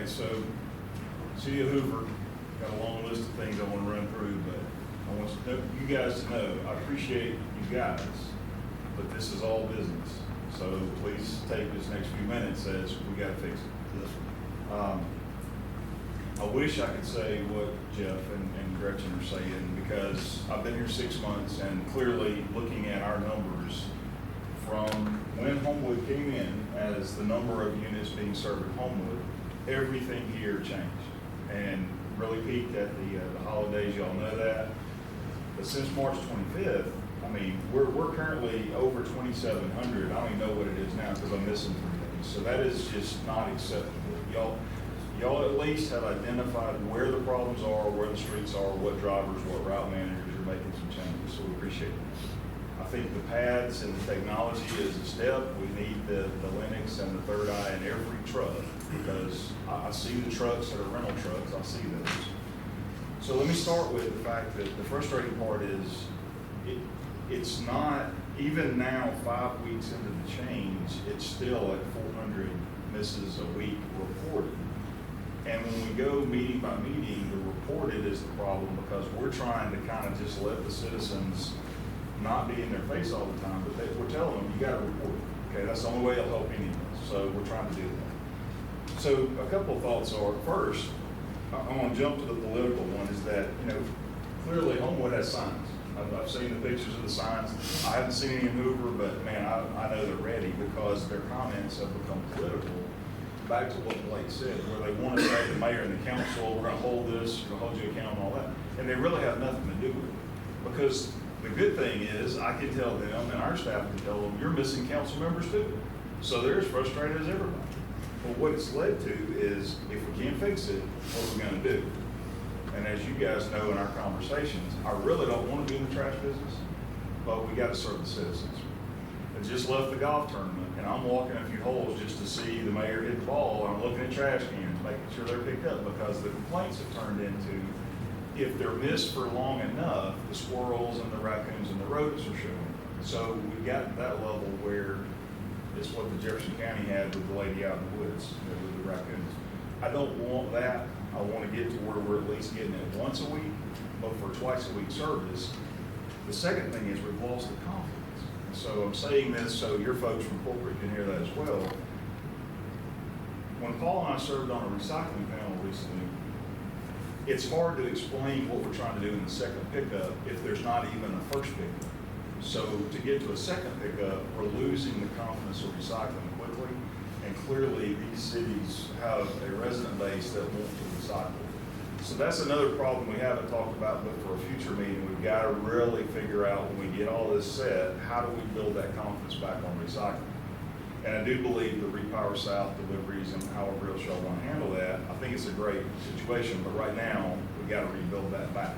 right, so City of Hoover, got a long list of things I want to run through, but I want you guys to know, I appreciate you guys, but this is all business. So please take this next few minutes as we got to fix it. I wish I could say what Jeff and Gretchen are saying, because I've been here 6 months and clearly looking at our numbers from when Homewood came in as the number of units being served at Homewood, everything here changed and really peaked at the holidays, y'all know that. But since March 25th, I mean, we're currently over 2,700. I don't even know what it is now because I'm missing 3 days. So that is just not acceptable. Y'all at least have identified where the problems are, where the streets are, what drivers, what route managers are making some changes. So we appreciate it. I think the pads and the technology is a step. We need the Linux and the third eye in every truck, because I see the trucks that are rental trucks. I see those. So let me start with the fact that the frustrating part is it's not, even now 5 weeks into the change, it's still at 400 misses a week reported. And when we go meeting by meeting, the reported is the problem, because we're trying to kind of just let the citizens not be in their face all the time, but we're telling them, you got to report it. Okay, that's the only way it'll help any of us. So we're trying to do that. So a couple of thoughts are, first, I want to jump to the political one, is that, clearly Homewood has signs. I've seen the pictures of the signs. I haven't seen any in Hoover, but man, I know they're ready, because their comments have become political. Back to what Blake said, where they want to say the mayor and the council, we're going to hold this, we're going to hold you accountable and all that. And they really have nothing to do with it. Because the good thing is, I can tell them, and our staff can tell them, you're missing council members too. So they're as frustrated as everybody. But what it's led to is, if we can't fix it, what are we going to do? And as you guys know in our conversations, I really don't want to be in the trash business, but we got to serve the citizens. I just left the golf tournament, and I'm walking a few holes just to see the mayor hit the ball, and I'm looking at trash cans, making sure they're picked up, because the complaints have turned into, if they're missed for long enough, the squirrels and the raccoons and the rodents are showing. So we've gotten to that level where it's what the Jefferson County had with the lady out in the woods, with the raccoons. I don't want that. I want to get to where we're at least getting it once a week, but for twice a week service. The second thing is, we've lost the confidence. So I'm saying this so your folks from corporate can hear that as well. When Paul and I served on a recycling panel recently, it's hard to explain what we're trying to do in the second pickup if there's not even a first pickup. So to get to a second pickup, we're losing the confidence of recycling quickly. And clearly these cities have a resident base that want to recycle. So that's another problem we haven't talked about, but for a future meeting, we've got to really figure out, when we get all this set, how do we build that confidence back on recycling? And I do believe the Repower South deliveries and however else y'all want to handle that, I think it's a great situation, but right now, we've got to rebuild that back.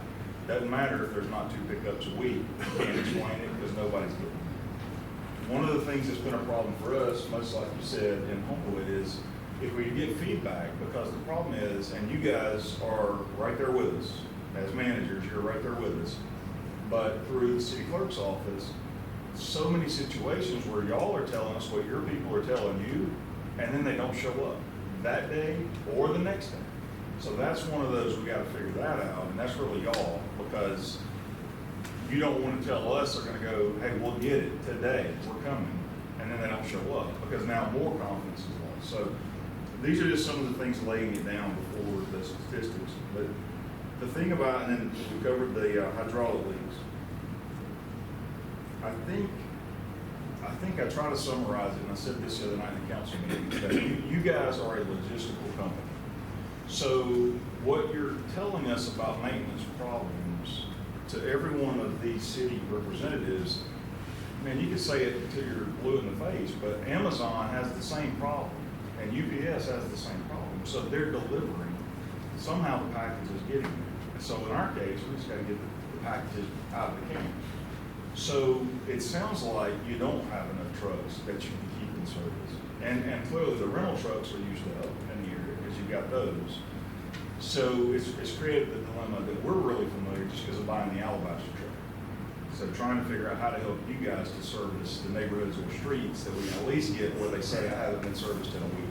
Doesn't matter if there's not 2 pickups a week. You can't explain it because nobody's getting it. One of the things that's been a problem for us, much like you said in Homewood, is if we get feedback, because the problem is, and you guys are right there with us, as managers, you're right there with us, but through the city clerk's office, so many situations where y'all are telling us what your people are telling you, and then they don't show up that day or the next day. So that's one of those, we got to figure that out, and that's really y'all, because you don't want to tell us they're going to go, hey, we'll get it today, we're coming, and then they don't show up, because now more confidence is lost. So these are just some of the things laying it down before the statistics. But the thing about, and then we covered the hydraulic leaks. I think I try to summarize it, and I said this the other night in the council meeting, that you guys are a logistical company. So what you're telling us about maintenance problems to every one of these city representatives, man, you could say it till you're blue in the face, but Amazon has the same problem, and UPS has the same problem. So they're delivering. Somehow the package is getting there. So in our case, we just got to get the packages out of the can. So it sounds like you don't have enough trucks that you can keep in service. And clearly the rental trucks are used up in the area because you've got those. So it's created the dilemma that we're really familiar just because of buying the Alabaster truck. So trying to figure out how to help you guys to service the neighborhoods or streets that we can at least get where they say I haven't been serviced in a week.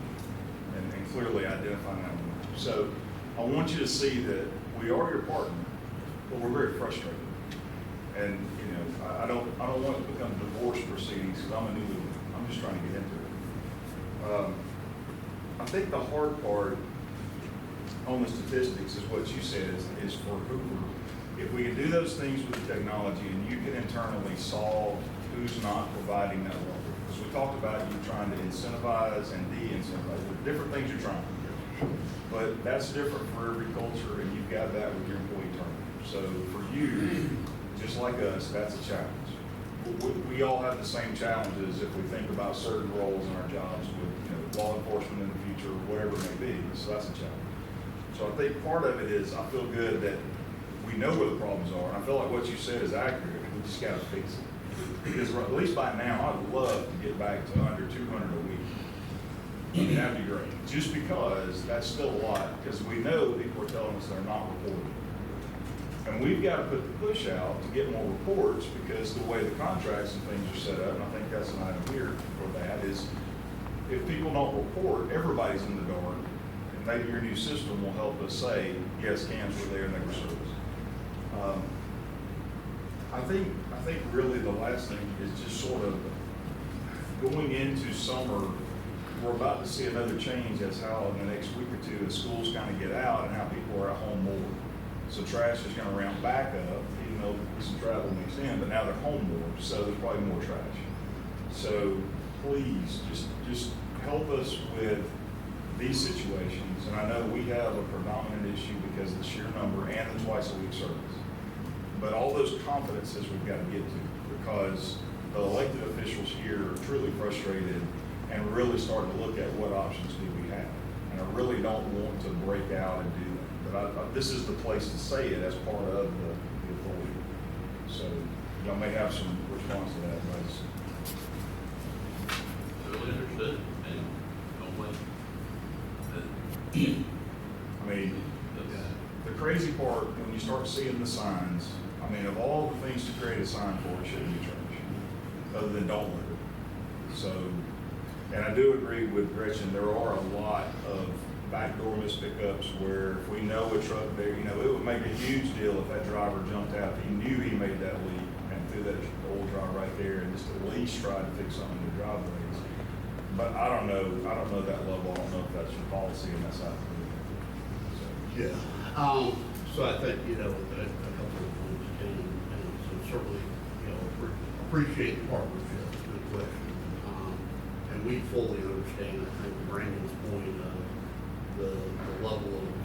And clearly identifying that one. So I want you to see that we are your partner, but we're very frustrated. And, you know, I don't want it to become divorce proceedings because I'm a new leader. I'm just trying to get into it. I think the hard part on the statistics is what you said is for Hoover. If we can do those things with the technology and you can internally solve who's not providing that labor. Because we talked about you trying to incentivize and de-incentivize. There are different things you're trying to do. But that's different for every culture, and you've got that with your employee turnover. So for you, just like us, that's a challenge. We all have the same challenges if we think about certain roles in our jobs with, you know, law enforcement in the future, or whatever it may be. So that's a challenge. So I think part of it is I feel good that we know where the problems are, and I feel like what you said is accurate. We just got to fix it. Because at least by now, I'd love to get back to under 200 a week. I mean, that'd be great. Just because that's still a lot, because we know people are telling us they're not reporting. And we've got to put the push out to get more reports, because the way the contracts and things are set up, and I think that's an item here for that, is if people don't report, everybody's in the dark. And maybe your new system will help us say, yes, cams were there and they were serviced. I think really the last thing is just sort of going into summer. We're about to see another change as how in the next week or two, as schools kind of get out and how people are at home more. So trash is going to ramp back up, even though some travel mixed in, but now they're home more, so there's probably more trash. So please, just help us with these situations. And I know we have a predominant issue because of the sheer number and the twice a week service. But all those confidences we've got to get to, because the elected officials here are truly frustrated and really starting to look at what options do we have. And I really don't want to break out and do that. But this is the place to say it as part of the authority. So y'all may have some response to that, but Totally understood, and don't blame. I mean, the crazy part, when you start seeing the signs, I mean, of all the things to create a sign for, it shouldn't be trash, other than don't litter. So, and I do agree with Gretchen, there are a lot of backdoor missed pickups where if we know a truck there, you know, it would make a huge deal if that driver jumped out, he knew he made that leak and threw that oil dry right there and just at least tried to fix something in the driveways. But I don't know that level. I don't know if that's your policy and that's how it's doing. Yeah. So I think, you know, a couple of points, and so certainly, you know, appreciate the partnership, good question. And we fully understand, I think, Brandon's point of the level of